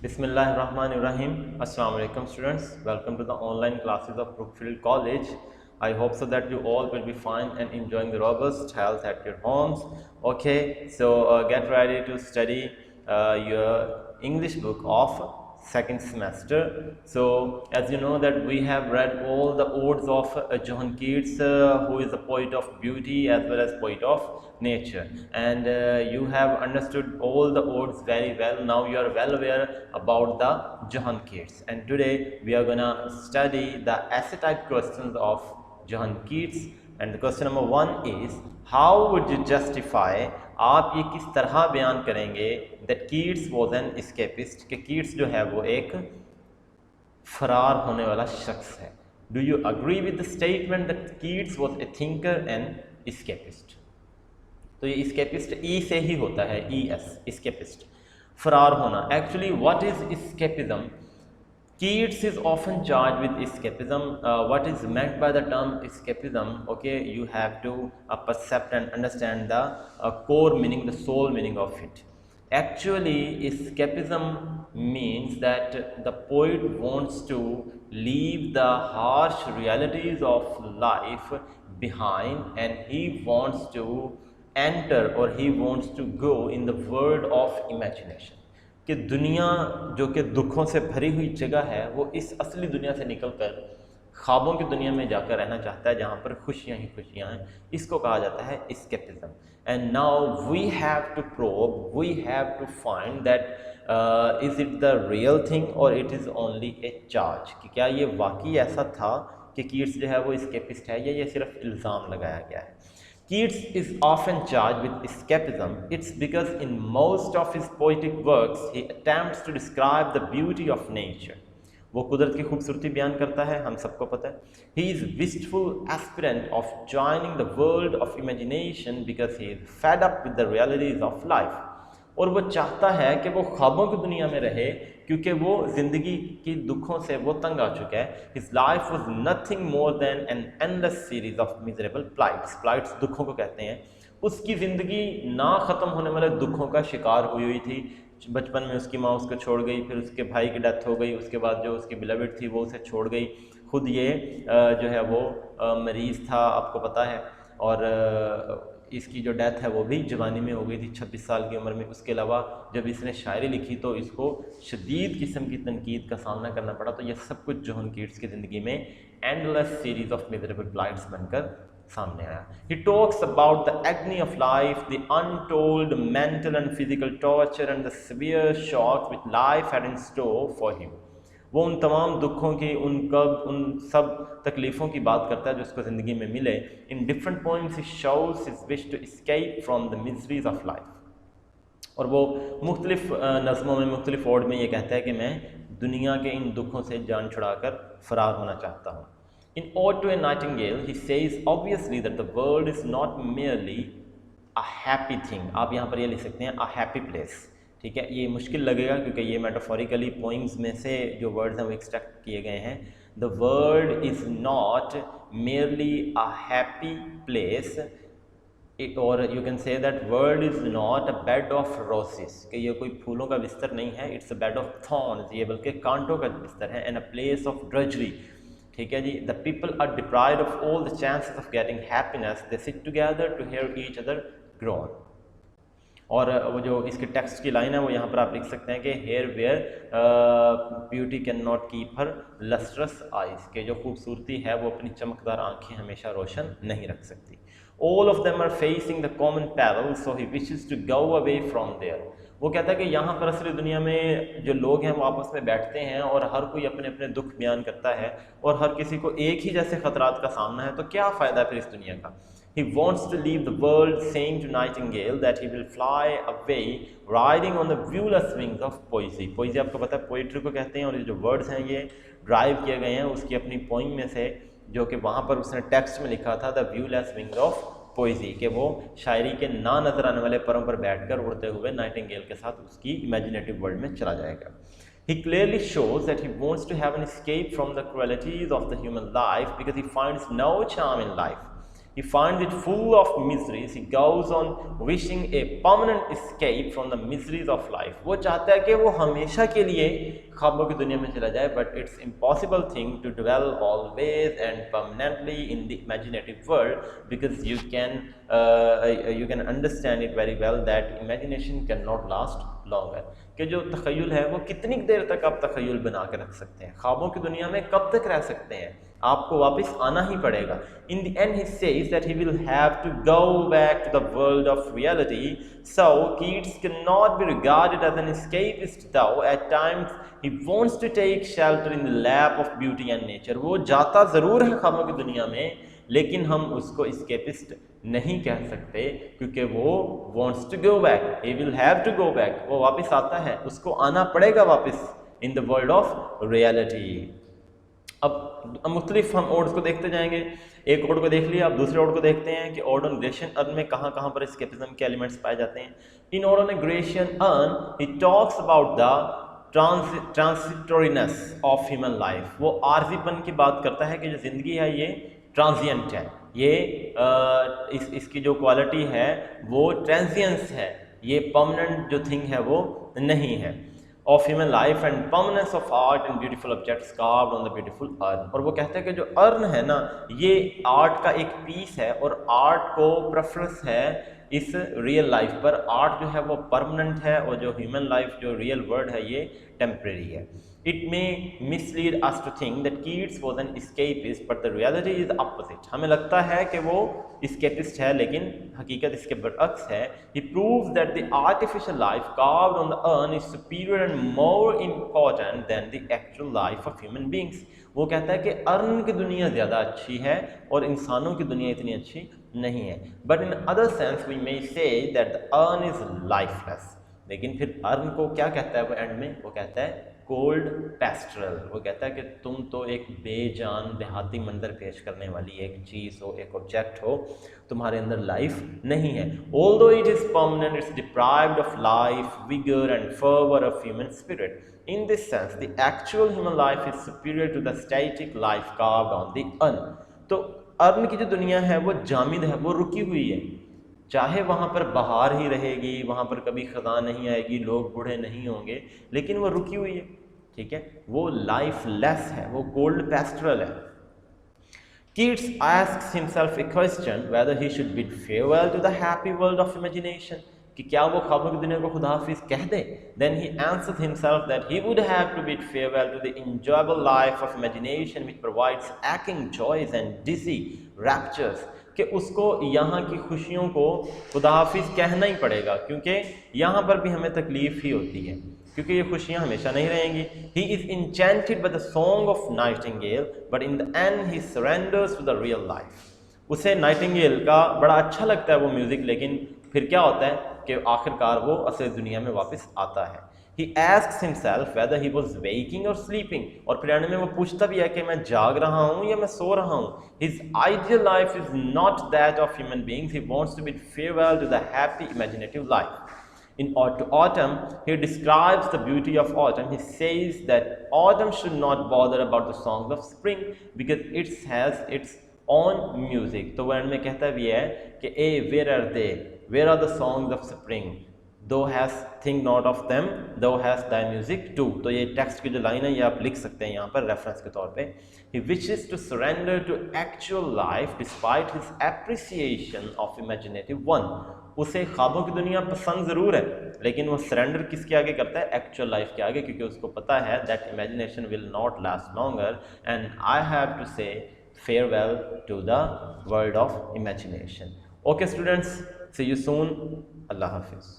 Bismillahirrahmanirrahim. Assalamu alaikum students. Welcome to the online classes of Brookfield College. I hope so that you all will be fine and enjoying the robust health at your homes. Okay, so get ready to study your English book of second semester. So as you know that we have read all the odes of Johann Keats, who is a poet of beauty as well as poet of nature, and you have understood all the odes very well. Now you are well aware about the Johann Keats, and today we are gonna study the essay type questions of Johann Keats. And the question number 1 is, how would you justify, आप ये किस तरह बयान करेंगे that Keats was an escapist, कि Keats जो है वो एक फरार होने वाला शख्स है. Do you agree with the statement that Keats was a thinker and escapist? तो ये escapist E से ही होता है, ES, escapist, फरार होना. Actually, what is escapism? Keats is often charged with escapism. What is meant by the term escapism? Okay, you have to percept and understand the core meaning, the soul meaning of it. Actually, escapism means that the poet wants to leave the harsh realities of life behind, and he wants to enter, or he wants to go in the world of imagination. कि दुनिया जो कि दुखों से भरी हुई जगह है, वो इस असली दुनिया से निकलकर ख्वाबों की दुनिया में जाकर रहना चाहता है, जहाँ पर खुशियाँ ही खुशियाँ हैं. इसको कहा जाता है escapism. And now we have to probe, we have to find that is it the real thing or it is only a charge, कि क्या ये वाकई ऐसा था कि कीट्स जो है वो escapist है, या ये सिर्फ इल्ज़ाम लगाया गया है. Keats is often charged with escapism. It's because in most of his poetic works he attempts to describe the beauty of nature. वो कुदरत की खूबसूरती बयान करता है, हम सबको पता है. He is wistful aspirant of joining the world of imagination because he is fed up with the realities of life. और वो चाहता है कि वो ख्वाबों की दुनिया में रहे, क्योंकि वो ज़िंदगी की दुखों से वो तंग आ चुका है. His life was nothing more than an endless series of miserable plights. Plights दुखों को कहते हैं. उसकी ज़िंदगी ना ख़त्म होने वाले दुखों का शिकार हुई थी. बचपन में उसकी माँ उसको छोड़ गई, फिर उसके भाई की डेथ हो गई, उसके बाद जो उसकी बिलवेड थी वो उसे छोड़ गई. खुद ये जो है वो मरीज़ था, आपको पता है, और इसकी जो डेथ है वो भी जवानी में हो गई थी, 26 साल की उम्र में. उसके अलावा जब इसने शायरी लिखी तो इसको शदीद किस्म की तनकीद का सामना करना पड़ा. तो ये सब कुछ जोहन कीट्स की ज़िंदगी में endless series of miserable blights बनकर सामने आया. ही talks about the एग्नी of life, the untold mental and physical torture and the severe shock which life had in store for him. वो उन तमाम दुखों की, उन सब तकलीफ़ों की बात करता है जो उसको ज़िंदगी में मिले. In different points he shows his wish to escape from the miseries of life. और वो मुख्तलिफ नज़मों में, मुख्तलिफ वर्ड में ये कहता है कि मैं दुनिया के इन दुखों से जान छुड़ाकर फ़रार होना चाहता हूँ. इन Ode to a Nightingale he says obviously that the world is not merely a happy thing. आप यहाँ पर ये लिख सकते हैं a happy place. ठीक है, ये मुश्किल लगेगा क्योंकि ये मेटाफोरिकली पोइम्स में से जो वर्ड्स हैं वो एक्सट्रैक्ट किए गए हैं. The world is not merely a happy place, और you can say that world is not a bed of roses, कि ये कोई फूलों का बिस्तर नहीं है. It's a bed of thorns, ये बल्कि कांटों का बिस्तर है. And a place of drudgery. ठीक है जी. The people are deprived of all the chances of getting happiness. They sit together to hear each other grown. और वो जो इसके टेक्स्ट की लाइन है वो यहाँ पर आप लिख सकते हैं कि here where beauty can not keep her lustrous eyes, के जो खूबसूरती है वो अपनी चमकदार आंखें हमेशा रोशन नहीं रख सकती. All of them are facing the common peril so he wishes to go away from there. वो कहता है कि यहाँ पर असली दुनिया में जो लोग हैं वो आपस में बैठते हैं और हर कोई अपने अपने दुख बयान करता है, और हर किसी को एक ही जैसे ख़तरात का सामना है. तो क्या फ़ायदा है फिर इस दुनिया का. He wants to leave the world, saying to Nightingale that he will fly away, riding on the viewless wings of poesy. Poesy आपको पता है पोइट्री को कहते हैं, और ये जो वर्ड्स हैं ये ड्राइव किए गए हैं उसकी अपनी पोइम में से, जो कि वहाँ पर उसने टेक्स्ट में लिखा था the viewless wings of poesy, कि वो शायरी के ना नजर आने वाले परों पर बैठकर उड़ते हुए नाइटिंगेल के साथ उसकी इमेजिनेटिव वर्ल्ड में चला जाएगा. He clearly shows that he wants to have an escape from the cruelties of the human life because he finds no charm in life. He finds it full of miseries. He goes on wishing a permanent escape from the miseries of life. वो चाहता है कि वो हमेशा के लिए ख्वाबों की दुनिया में चला जाए, but it's impossible thing to dwell always and permanently in the imaginative world, because you can understand it very well that imagination cannot last longer. कि जो तख़य्युल है वो कितनी देर तक आप तख़य्युल बना के रख सकते हैं, ख्वाबों की दुनिया में कब तक रह सकते हैं, आपको वापस आना ही पड़ेगा. In the end he says that he will have to go back to the world of reality. So Keats cannot be regarded as an escapist, though at times he wants to take shelter in the lap of beauty and nature. वो जाता ज़रूर है ख्वाबों की दुनिया में, लेकिन हम उसको escapist नहीं कह सकते, क्योंकि वो wants to go back, he will have to go back, वो वापस आता है, उसको आना पड़ेगा वापस in the world of reality. अब मुख्तलिफ हम ओड्स को देखते जाएंगे. एक ओड को देख लिया, अब दूसरे ओड को देखते हैं कि ओड ऑन ग्रेशियन अर्न में कहाँ कहाँ पर एस्केपिज्म के एलिमेंट्स पाए जाते हैं. In ode on Grecian urn he talks about the transitoriness of human life. वो आर्जीपन की बात करता है कि जो ज़िंदगी है ये ट्रांजिएंट है, ये इसकी जो क्वालिटी है वो ट्रांजिएंस है, ये परमानेंट जो थिंग है वो नहीं है. Of human life and permanence of art and beautiful objects carved on the beautiful urn. और वो कहते हैं कि जो अर्न है ना, ये आर्ट का एक पीस है और आर्ट को प्रेफरेंस है इस रियल लाइफ पर. आर्ट जो है वो परमानेंट है और जो ह्यूमन लाइफ जो रियल वर्ल्ड है ये टेम्परेरी है. It may mislead us to think that Keats was an escapist, but the reality is opposite. हमें लगता है कि वो escapist है, लेकिन हकीकत इसके बरअक्स है. He proves that the artificial life carved on the urn is superior and more important than the actual life of human beings. वो कहता है कि अर्न की दुनिया ज़्यादा अच्छी है और इंसानों की दुनिया इतनी अच्छी नहीं है. But in other sense we may say that the urn is lifeless. लेकिन फिर अर्न को क्या कहता है वो एंड में, वो कहता है कोल्ड पेस्ट्रल. वो कहता है कि तुम तो एक बेजान देहाती मंजर पेश करने वाली एक चीज़ हो, एक ऑब्जेक्ट हो, तुम्हारे अंदर लाइफ नहीं है. Although it is permanent, it's deprived of life, vigour and fervour of human spirit. In this sense, the actual human life is superior to the static life carved on the urn. तो earn की जो दुनिया है वो जामिद है, वो रुकी हुई है. चाहे वहाँ पर बहार ही रहेगी, वहाँ पर कभी खज़ां नहीं आएगी, लोग बूढ़े नहीं होंगे, लेकिन वो रुकी हुई है. ठीक है, वो लाइफलेस है, वो कोल्ड पेस्ट्रल है. Keats asks himself a question whether he should bid farewell to the happy world of imagination. कि क्या वो ख्वाबों की दुनिया को खुदा हाफिज कह दे. Then he answers himself that he would have to bid farewell to the enjoyable life of imagination which provides aching joys and dizzy raptures. कि उसको यहाँ की खुशियों को खुदा हाफिज कहना ही पड़ेगा, क्योंकि यहाँ पर भी हमें तकलीफ़ ही होती है, क्योंकि ये खुशियाँ हमेशा नहीं रहेंगी. He is enchanted by the song of nightingale, but in the end he surrenders to the real life. उसे नाइटिंगेल का बड़ा अच्छा लगता है वो म्यूज़िक, लेकिन फिर क्या होता है कि आखिरकार वो असली दुनिया में वापस आता है. He asks himself whether he was waking or sleeping. और फिर एंड में वो पूछता भी है कि मैं जाग रहा हूँ या मैं सो रहा हूँ. His ideal life is not that of human beings. He wants to bid farewell to the happy imaginative life. In autumn, he describes the beauty of autumn. He says that autumn should not bother about the songs of spring because it has its own music. तो वो and में कहता भी है कि where are they? Where are the songs of spring? Thou hast think not of them, thou hast thy music too. तो ये text की जो लाइन है ये आप लिख सकते हैं यहाँ पर रेफरेंस के तौर पे. He wishes to surrender to actual life despite his appreciation of imaginative one. उसे ख्वाबों की दुनिया पसंद ज़रूर है, लेकिन वो सरेंडर किसके आगे करता है? एक्चुअल लाइफ के आगे, क्योंकि उसको पता है that imagination will not last longer and I have to say farewell to the world of imagination. Okay students, see you soon. Allah Hafiz.